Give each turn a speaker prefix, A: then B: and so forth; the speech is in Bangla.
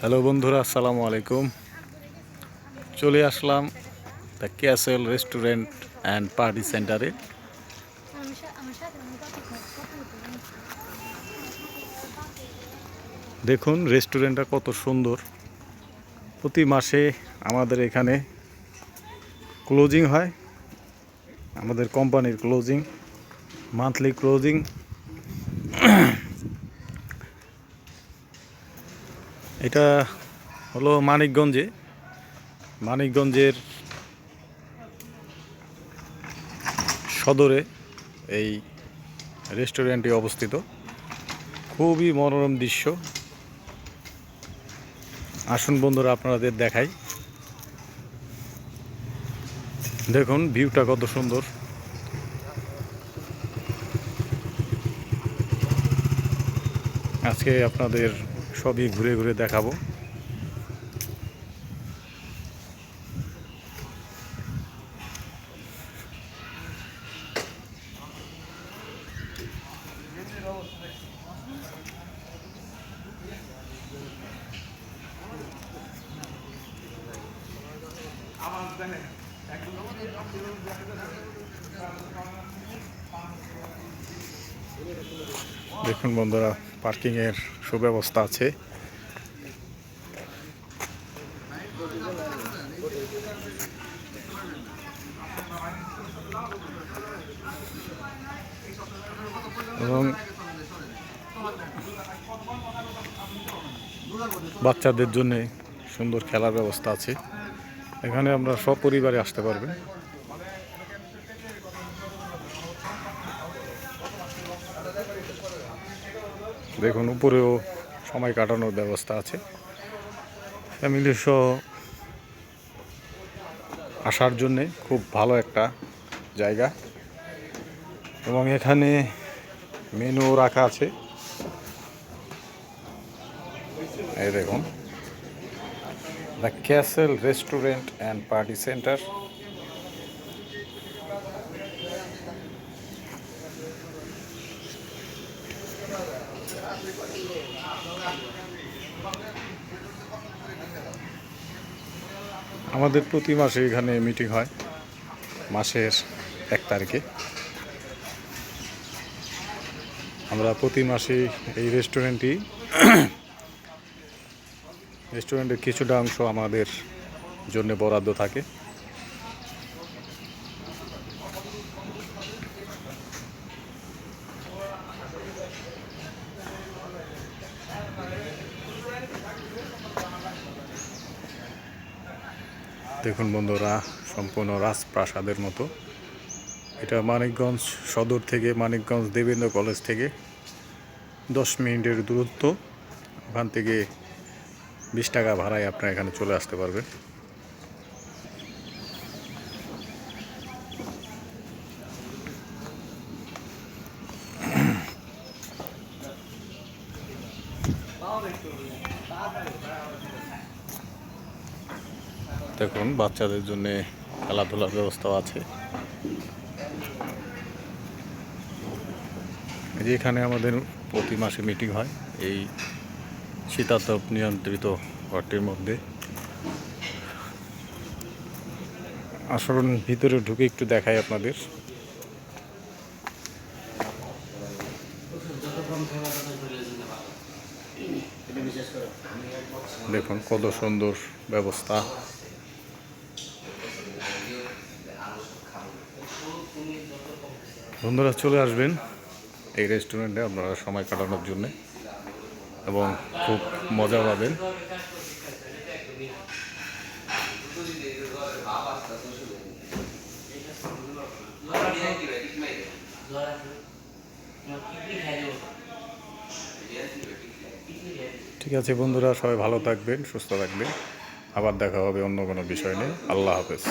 A: হ্যালো বন্ধুরা, আসসালামু আলাইকুম। চলে আসলাম the Castle restaurant and party সেন্টারে। দেখুন রেস্টুরেন্টটা কত সুন্দর। প্রতি মাসে আমাদের এখানে ক্লোজিং হয়, আমাদের কোম্পানির ক্লোজিং, মান্থলি ক্লোজিং। এটা হলো মানিকগঞ্জের সদরে এই রেস্টুরেন্টটি অবস্থিত। খুবই মনোরম দৃশ্য। আসুন বন্ধুরা, আপনাদের দেখাই। দেখুন ভিউটা কত সুন্দর। আজকে আপনাদের সবই ঘুরে ঘুরে দেখাবো। দেখুন বন্ধুরা, পার্কিংয়ের সুব্যবস্থা আছে। এবং বাচ্চাদের জন্য সুন্দর খেলার ব্যবস্থা আছে। এখানে আমরা সপরিবারে আসতে পারবেন। দেখুন উপরেও সময় কাটানোর ব্যবস্থা আছে। ফ্যামিলি সহ আসার জন্যে খুব ভালো একটা জায়গা। এবং এখানে মেনু রাখা আছে। এই দেখুন, the Castle restaurant and party centre. আমাদের প্রতি মাসে এখানে মিটিং হয়, মাসের 1 তারিখে। আমরা প্রতি মাসে এই রেস্টুরেন্টের কিছুটা অংশ আমাদের জন্য বরাদ্দ থাকে। দেখুন বন্ধুরা, সম্পূর্ণ রাজপ্রাসাদের মতো। এটা মানিকগঞ্জ সদর থেকে, মানিকগঞ্জ দেবেন্দ্র কলেজ থেকে 10 মিনিটের দূরত্ব। ওখান থেকে 20 টাকা ভাড়ায় আপনারা এখানে চলে আসতে পারবেন। দেখুন বাচ্চাদের জন্য খেলাধুলার ব্যবস্থাও আছে। এখানে আমাদের প্রতি মাসে মিটিং হয় এই শীতাতপ নিয়ন্ত্রিত ঘরটির মধ্যে। আসুন ভিতরে ঢুকে একটু দেখাই আপনাদের। দেখুন কত সুন্দর ব্যবস্থা। বন্ধুরা চলে আসবেন এই রেস্টুরেন্টে আপনারা সময় কাটানোর জন্য এবং খুব মজা পাবেন। ঠিক আছে বন্ধুরা, সবাই ভালো থাকবেন, সুস্থ থাকবেন। আবার দেখা হবে অন্য কোনো বিষয় নিয়ে। আল্লাহ হাফেজ।